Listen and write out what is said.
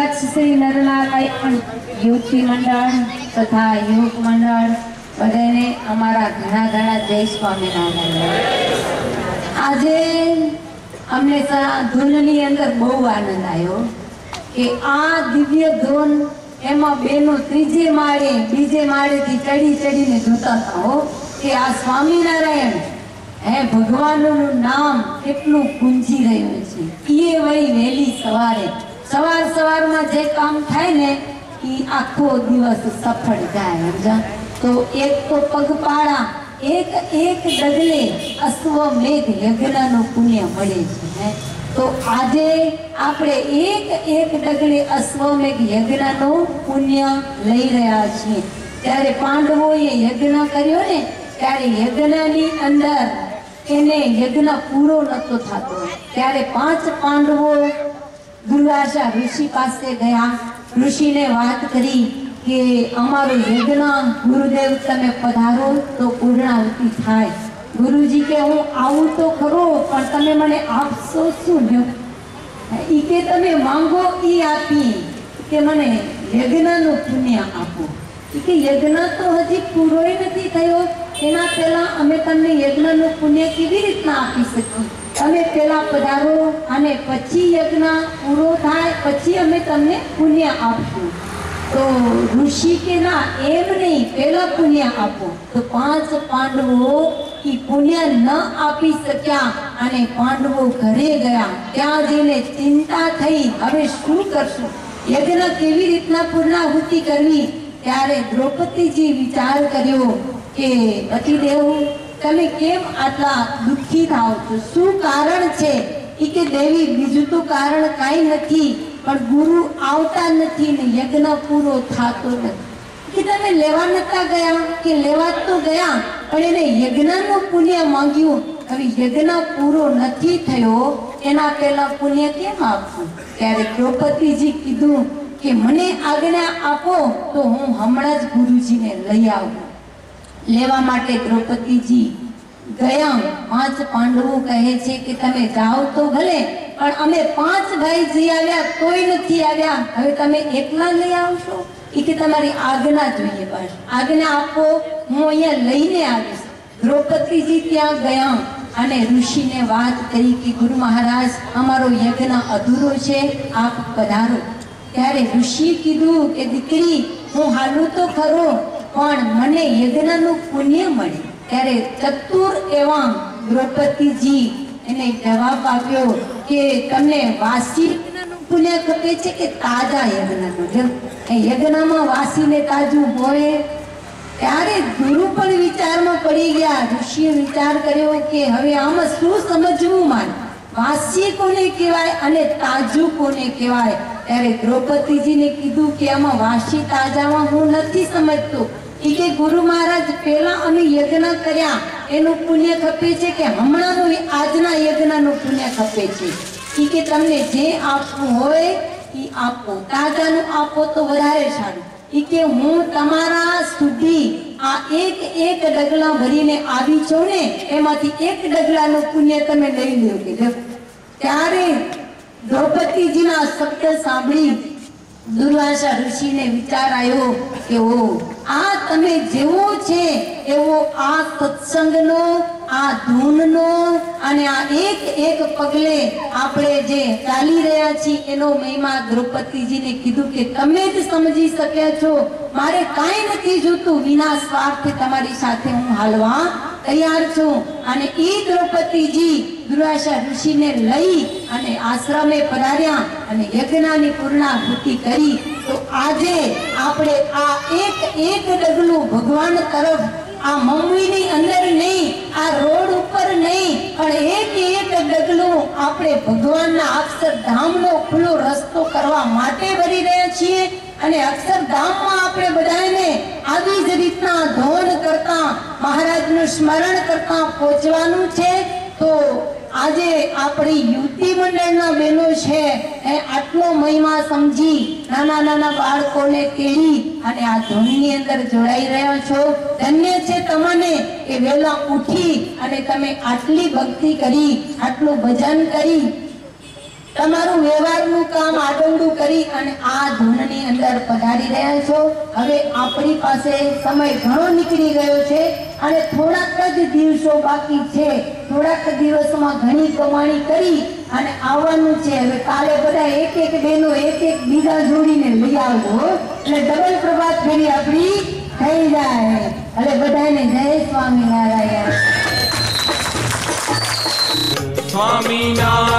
કચ્છ શ્રી નરનારાયણ યુવતી મંડળ તથા યુવક મંડળ બધાને અમારા ઘણા ઘણા જય સ્વામિનારાયણ। આજે અમને ધૂનની અંદર બહુ આનંદ આવ્યો કે આ દિવ્ય ધૂન એમાં બેનો ત્રીજે માળે બીજે માળેથી ચડી ચડીને જોતા હો કે આ સ્વામિનારાયણ હે ભગવાનનું નામ કેટલું ગુંજી રહ્યું છે। એ વળી વહેલી સવારમાં જે કામ થાય ને એ આખો દિવસ સફળ જાય। તો એક તો પગપાળા એક ડગલે અશ્વમેઘ યજ્ઞનું પુણ્ય મળે છે। તો આજે આપણે એક ડગલે અશ્વમેઘ યજ્ઞનું પુણ્ય લઈ રહ્યા છીએ। ત્યારે પાંડવોએ યજ્ઞ કર્યો ને ત્યારે યજ્ઞની અંદર એને યજ્ઞ પૂરો નતો થતો ત્યારે 5 પાંડવો દુર્વાસા ઋષિ પાસે ગયા। ઋષિને વાત કરી કે અમારું યજ્ઞ ગુરુદેવ તમે પધારો તો પૂર્ણાહુતિ થાય। ગુરુજી કે હું આવું તો ખરો પણ તમે મને આપશો શું? ઈ કે તમે માંગો ઈ આપી કે મને યજ્ઞનું પુણ્ય આપો। કે યજ્ઞ તો હજી પૂરોય નથી થયો એના પહેલા અમે તમને યજ્ઞનું પુણ્ય કેવી રીતના આપી શકીએ? તમે પહેલા પધારો અને પછી યજ્ઞ પૂરો થાય પછી અમે તમને પુણ્ય આપશું। તો ઋષિ કે ના એમ નહીં, પહેલા પુણ્ય આપો। તો 5 પાંડવો એ પુણ્ય ન આપી શક્યા અને પાંડવો ઘરે ગયા। ત્યાં જઈને ચિંતા થઈ હવે શું કરશું, યજ્ઞ કેવી રીતના પૂર્ણાહુતિ કરવી? ત્યારે દ્રૌપદીજી વિચાર કર્યો કે પતિદેવ તમે કેમ આટલા દુઃખી થાઓ છો, શું કારણ છે? એ કે દેવી બીજું તો કારણ કાંઈ નથી પણ ગુરુ આવતા નથી ને યજ્ઞ પૂરો થતો નથી। કે તમે લેવા નતા ગયા? કે લેવા તો ગયા પણ એને યજ્ઞનું પુણ્ય માંગ્યું, હવે યજ્ઞ પૂરો નથી થયો એના પહેલા પુણ્ય કેમ આપવું? ત્યારે દ્રૌપદીજી કીધું કે મને આજ્ઞા આપો તો હું હમણાં જ ગુરુજીને લઈ આવું। લેવા માટે દ્રૌપદીજી ગયા। 5 પાંડવો કહે છે કે તમે જાઓ તો ભલે પણ અમે 5 ભાઈ જઈ આવ્યા તોય નથી આવ્યા, હવે તમે એકલા લઈ આવશો? એ કે તમારી આજ્ઞા જોઈએ, બસ આજ્ઞા આપો હું અહીંયા લઈને આવીશ। દ્રૌપદીજી ત્યાં ગયા અને ઋષિને વાત કરી કે ગુરુ મહારાજ અમારો યજ્ઞ અધૂરો છે, આપ પધારો। ત્યારે ઋષિએ કીધું કે દીકરી હું હાલું તો ખરો પણ મને યજ્ઞનું પુણ્ય મળે। ત્યારે ચતુર એવા દ્રૌપદીજી એને જવાબ આપ્યો કે તમને વાસી યજ્ઞનું પુણ્ય ખપે છે કે તાજા યજ્ઞનું? યજ્ઞમાં વાસીને તાજું હોય। ત્યારે ગુરુ પણ વિચારમાં પડી ગયા। ઋષિએ વિચાર કર્યો કે હવે આમાં શું સમજવું મારે, વાસી કોને કહેવાય અને તાજું કોને કહેવાય? ત્યારે દ્રૌપદીજીને કીધું કે આમાં વાસી તાજામાં હું નથી સમજતો। એ કે ગુરુ મહારાજ પહેલા અમે યજ્ઞ કર્યા એનું પુણ્ય ખપે છે કે હમણાંનું આજના યજ્ઞનું પુણ્ય ખપે છે? એ કે તમને જે આપવું હોય એ આપો, તાજાનું આપો તો વધારે સારું। એ કે હું તમારા સુધી આ એક ડગલા ભરીને આવી છો ને એમાંથી એક ડગલાનું પુણ્ય તમે લઈ લો કે। ત્યારે દ્રૌપદીજીના શબ્દ સાંભળી દુર્વાસા ઋષિને વિચાર આવ્યો કે ઓ આ તમે જેવો છે એવો આ સત્સંગનો આ ધૂનનો અને આ એક પગલે આપણે જે ચાલી રહ્યા છીએ એનો મહિમા દ્રૌપદીજીને કીધું કે તમે જ સમજી શક્યા છો, મારે કાંઈ નથી જોતું, વિના સ્વાર્થે તમારી સાથે હું હાલવા તૈયાર છું। અને એ દ્રૌપદીજી દુર્વાસા ઋષિને લઈ અને આશ્રમે પધાર્યા અને યજ્ઞની પૂર્ણાહુતિ કરી। તો આજે આપણે આ એક ડગલું ભગવાન તરફ આ મમ્મીની અંદર નહીં, આ રોડ ઉપર નહીં પણ એક ડગલું આપણે ભગવાનના અક્ષરધામનો ખુલ્લો રસ્તો કરવા માટે ભરી રહ્યા છીએ। અને અક્ષરધામમાં આપણે બધાને આવી જ રીતના ધોન કરતા મહારાજનું સ્મરણ કરતા પહોંચવાનું છે। તો આજે આપણી યુવતી મંડળના બહેનો છે એ આટલો મહિમા સમજી નાના બાળકોને કેળી અને આ ધૂનની અંદર જોડાઈ રહ્યા છો। ધન્ય છે તમને કે વહેલા ઉઠી અને તમે આટલી ભક્તિ કરી, આટલું ભજન કરી। તમારું વ્યવહારનું કામ આડંડું કરી અને આ ધૂનની અંદર પધારી રહ્યા છો. હવે આપણી પાસે સમય ઘણો નીકળી ગયો છે અને થોડાક જ દિવસો બાકી છે. થોડાક દિવસમાં ઘણી કમાણી કરી અને આવવાનું છે. હવે કાલે બધા એક એક બહેનો એક એક બીજા જોડીને લઈ આવજો એટલે ડબલ પ્રભાત ફેરી આપણી થઈ જાય. એટલે બધાને જય સ્વામિનારાયણ. સ્વામિનારાયણ.